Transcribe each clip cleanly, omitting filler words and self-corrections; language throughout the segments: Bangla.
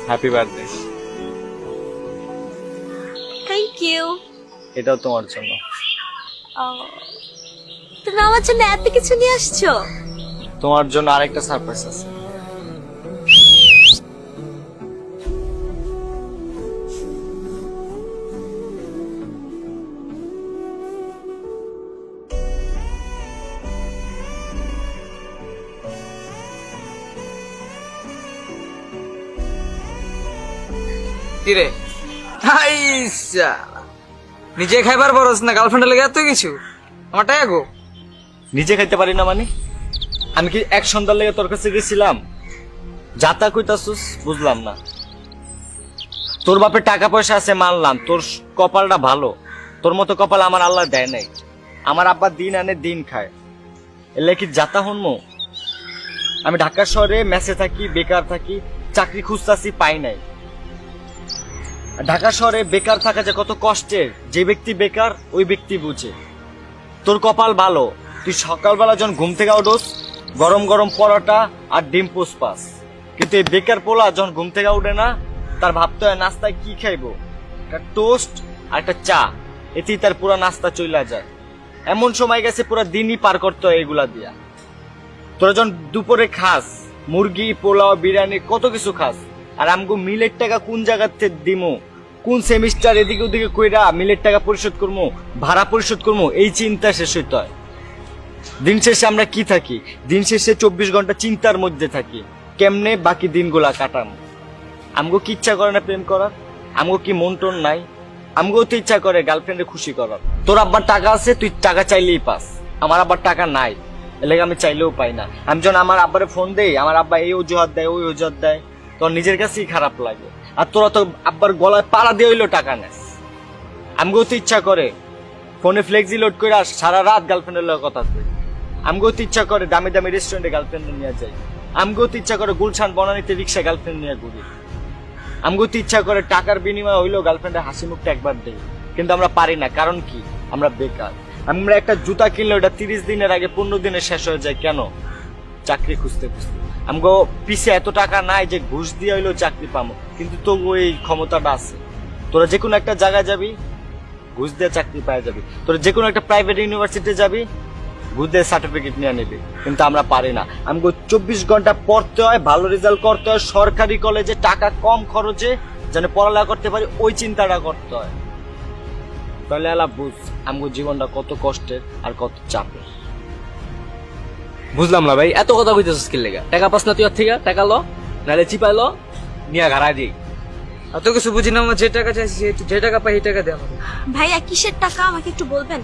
Happy birthday. Thank you. এটাও তোমার জন্য। তুমি আমার জন্য এত কিছু নিয়ে আসছো? তোমার জন্য আরেকটা সারপ্রাইজ আছে। কিরে আইসা নিজে খাইবার বরস না গার্লফ্রেন্ডের লেগে এত কিছু আমার টাকা গো। নিজে খাইতে পারি না মানে? আমি কি এক সন্ধ্যার লেগে তোর কাছে গেছিলাম? যাতা কইতাছুস বুঝলাম না। তোর বাপের টাকা পয়সা আছে মানলাম, তোর কপালটা ভালো। তোর মতো কপাল আমার আল্লাহ দেয় নাই। আমার আব্বা দিন আনে দিন খায়, এলে কি যাতা হনমো? আমি ঢাকা শহরে মেসে থাকি, বেকার থাকি, চাকরি খুঁজতাছি, পাই নাই। ঢাকা শহরে বেকার থাকা যে কত কষ্টের, যে ব্যক্তি বেকার ওই ব্যক্তি বুঝে। তোর কপাল ভালো, তুই সকালবেলা যখন ঘুম থেকে উঠোস গরম গরম পরোটা আর ডিম পোস পাস। কিন্তু এই বেকার পোলা যখন ঘুম থেকে উঠে না, তার ভাবতে হয় নাস্তায় কি খাইবো, একটা টোস্ট আর একটা চা, এতেই তার পুরো নাস্তা চলে যায়। এমন সময় গেছে পুরো দিনই পার করতে হয় এগুলা দিয়া। তোরা যখন দুপুরে খাস মুরগি, পোলাও, বিরিয়ানি কত কিছু খাস, আর আমগো মিলের টাকা কোন জায়গাতে দিমু, কোন সেমিস্টার এদিকে ওদিকে কইরা মিলের টাকা পরিশোধ করবো, ভাড়া পরিশোধ করবো, এই চিন্তা শেষ হইতে হয়। দিন শেষে আমরা কি থাকি? দিন শেষে 24 ঘন্টা চিন্তার মধ্যে থাকি কেমনে বাকি দিনগুলা কাটামো। আমগো কি ইচ্ছা করে না প্রেম করার? আমগো কি মন টন নাই? আমগো তো ইচ্ছা করে গার্লফ্রেন্ডে খুশি করার। তোর আব্বার টাকা আছে, তুই টাকা চাইলেই পাস। আমার আব্বার টাকা নাই, এলাকা আমি চাইলেও পাই না। আমি যখন আমার আব্বারে ফোন দেই, আমার আব্বা এই অজুহাত দেয়, ওই অজুহাত দেয়, তোর নিজের কাছেই খারাপ লাগে। আর তোরা তো আব্বার গলায় পাড়া দিয়ে হইলেও টাকা নেস। আমগো তো ইচ্ছা করে ফোনে ফ্লেক্সি লোড করে সারা রাত গার্লফ্রেন্ডের লগে কথা কই। আমগো তো ইচ্ছা করে দামি দামি রেস্টুরেন্টে গার্লফ্রেন্ড নিয়ে যাই। আমগো তো ইচ্ছা করে গুলশান বনানীতে রিক্সা গার্লফ্রেন্ড নিয়ে ঘুরি। আমগো তো ইচ্ছা করে টাকার বিনিময়ে হইলেও গার্লফ্রেন্ডের হাসি মুখটা একবার দেই, কিন্তু আমরা পারি না। কারণ কি? আমরা বেকার। আমরা একটা জুতা কিনলে ওটা 30 দিনের আগে 15 দিনে শেষ হয়ে যায়। কেন? চাকরি খুঁজতে খুঁজতে। আমগো পিছে এত টাকা নাই যে ঘুষ দিয়ে হইলেও চাকরি পাবো, কিন্তু তবু এই ক্ষমতাটা আছে। তোরা যে কোনো একটা জায়গায় যাবি, ঘুষ দিয়ে চাকরি পাওয়া যাবে। তোরা যে কোনো একটা প্রাইভেট ইউনিভার্সিটি যাবি, ঘুষ দিয়ে সার্টিফিকেট নিয়ে নিবি। কিন্তু আমরা পারি না। আমগো 24 ঘন্টা পড়তে হয়, ভালো রেজাল্ট করতে হয়, সরকারি কলেজে টাকা কম খরচে যেন পড়ালেখা করতে পারি, ওই চিন্তাটা করতে হয়। তাহলে এলা বুঝ আমগো জীবনটা কত কষ্টের আর কত চাপের। বুঝলাম না ভাই, এত কথা কইতেছিস কি লেগা? টাকা পাস না তুই আর থেকে? টাকা লো, নাহলে চিপাই লো, নিয়ে ঘাড়াই দিই। এত কিছু বুঝি না, আমার যে টাকা চাইছি যে টাকা পাই সেই টাকা দে আমাকে। ভাইয়া কিসের টাকা আমাকে একটু বলবেন?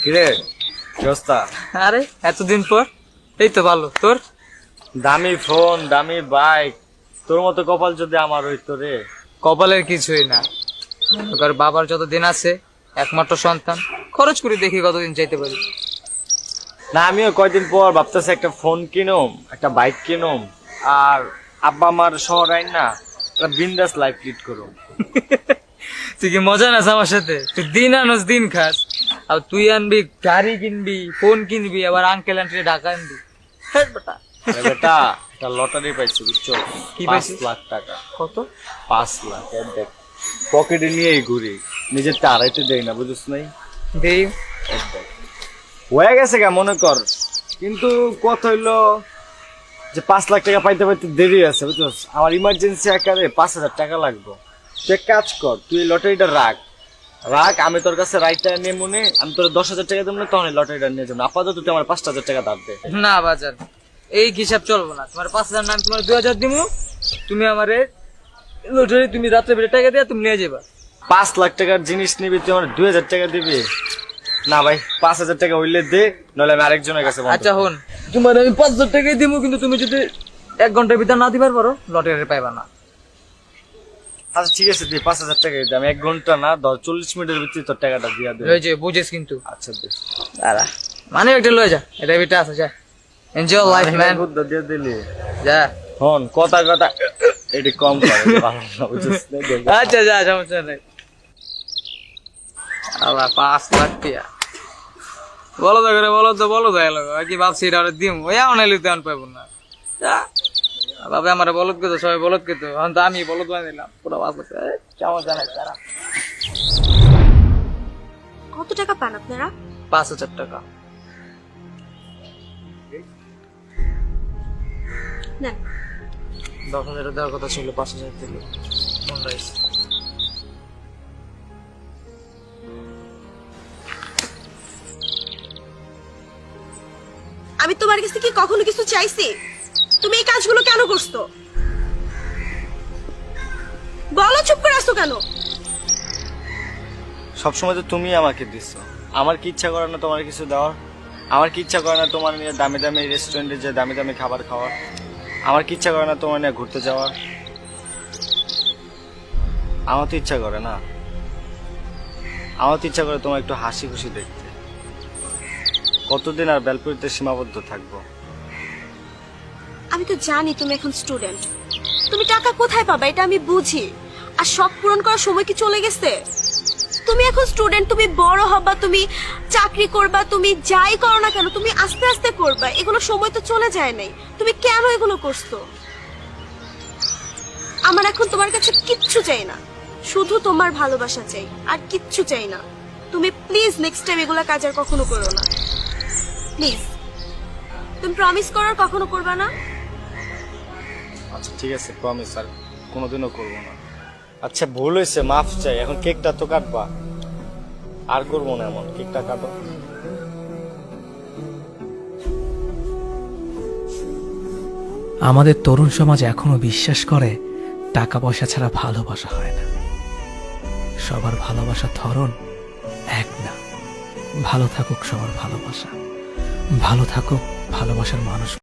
কিরে কি অবস্থা? আরে এতদিন পর, এই তো ভালো। তোর? দামি ফোন, দামি বাইক, তোর মতো কপাল যদি আমার হইতো রে। কপালের কিছুই না, ওর বাবার যত দিন আছে, একমাত্র সন্তান, খরচ করে দেখি কতদিন চাইতে পারি। না, আমিও কয়দিন পর ভাবতেছি একটা ফোন কিনুম, একটা বাইক কিনুম, আর আব্বা আমার শহর আইন না একটা বিন্দাস লাইফ লিড করুম। তুই কি মজা নাস আমার সাথে? তুই দিন আনস দিন খাস, আর তুই আনবি গাড়ি কিনবি, ফোন কিনবি, আবার আঙ্কেল আন্টি ঢাকা আনবি। আরে বেটা, একটা লটারি পাইছি বুঝছো? কি 5 পাইছিস? লাখ টাকা। কত? 5 লাখ। দেখ পকেটে নিয়েই ঘুরি, নিজের টাড়াইতে দেই না, বুঝিস নাই? দেই হয়ে গেছে গা মনে কর, কিন্তু কথা হইলো যে 5 লাখ টাকা পাইতে পাইতে দেরি আছে বুঝছস। আমার ইমার্জেন্সি আকারে 5,000 টাকা লাগবে। তুই এক কাজ কর, তুই লটারিটা রাখ, আমি তোর কাছে রাইটটা নিয়ে মনে, আমি তোর 10,000 টাকা দেবো না, তখন লটারিটা নিয়ে যাবো। আপাতত তুই আমার 5,000 টাকা দাঁড় দে। না বাজার, এই হিসাব চলবো না। তোমার 5,000 নাম, তোমার 2,000 দিমু। তুমি আমারে লটারি, তুমি রাত্রে বেড়ে টাকা দিয়া তুমি নিয়ে যাবা। 5 লাখ টাকার জিনিস নিবি, তুই আমার 2,000 টাকা দিবি? না ভাই, 5,000 টাকা হইলে দে, নইলে আমি আরেকজনের কাছে বন্ধ আচ্ছা করব। হন, তোমার আমি 5,000 টাকাই দিমু, কিন্তু তুমি যদি 1 ঘন্টার ভিতর না দিবার পারো, লটারি পাইবা না। আচ্ছা ঠিক আছে, তুই 5,000 টাকা দে, আমি 1 ঘন্টা না 40 মিনিটের ভিতরে তোর টাকাটা দিয়া দেব। এই যে বুঝেছ কিন্তু। আচ্ছা দে। দাঁড়া, মানে একটা লয়ে যা, এটা ভিতরে আছে, যা এনজয় লাইফ ম্যান, বুদ্ধ দিয়ে দিলি। যা। হন কথা কথা এটি কম করে, ভালো না বুঝছিস না? আচ্ছা যা, সমস্যা নাই। আল্লাহ 5 লাখ টাকা বলো তো করে বলো তো এলো আর কি ভাবছি এটা ওরে দিম ওই এমন এলি তেমন পাইব না বাবা আমার বলদ কে তো সবাই বলদ কে তো এখন তো আমি বলদ বানিয়ে দিলাম পুরো বাস কেমন জানাই তারা কত টাকা পান আপনারা? 5,000 টাকা নেন। 10,000 দেওয়ার কথা ছিল 5,000 থেকে মন রাইস আমি তোমার কাছে কি কখনো কিছু চাইছি? তুমি এই কাজগুলো কেন করছো? বলো, চুপ করে আসছো কেন? সবসময় তো তুমি আমাকে দিছো, আমার কি ইচ্ছা করে না তোমার কিছু দেওয়ার? আমার কি ইচ্ছা করে না তোমার নিয়ে দামি দামি রেস্টুরেন্টে যে দামি দামি খাবার খাওয়ার? আমার কি ইচ্ছা করে না তোমার নিয়ে ঘুরতে যাওয়ার? আমার তো ইচ্ছা করে না, আমার তো ইচ্ছা করে তোমার একটু হাসি খুশি দেখতে। কতদিন আর বেলপুরিতে সীমাবদ্ধ থাকবো? আমি তো জানি তুমি এখন স্টুডেন্ট, তুমি টাকা কোথায় পাবা এটা আমি বুঝি। আর শখ পূরণ করার সময় কি চলে গেছে? তুমি এখন স্টুডেন্ট, তুমি বড় হবা, তুমি চাকরি করবা, তুমি যাই করো না কেন তুমি আস্তে আস্তে করবা, এগুলো সময় তো চলে যায় নাই। তুমি কেন এগুলো করছো? আমার এখন তোমার কাছে কিচ্ছু চাই না, শুধু তোমার ভালোবাসা চাই, আর কিচ্ছু চাই না। তুমি প্লিজ নেক্সট টাইম এগুলা কাজ আর কখনো করো না, প্লিজ। তুমি প্রমিস করো আর কখনো করবা না? আচ্ছা ঠিক আছে, প্রমিস আর কোনোদিনও করবো না। আচ্ছা ভুল হয়েছে, মাফ চাই। এখন কেকটা তো কাটবা, আর করবো না এমন। কেকটা কাটো। আমাদের তরুণ সমাজ এখনো বিশ্বাস করে টাকা পয়সা ছাড়া ভালোবাসা হয় না। সবার ভালোবাসার ধরন এক না। ভালো থাকুক সবার ভালোবাসা, ভালো থাকুক ভালোবাসার মানুষ।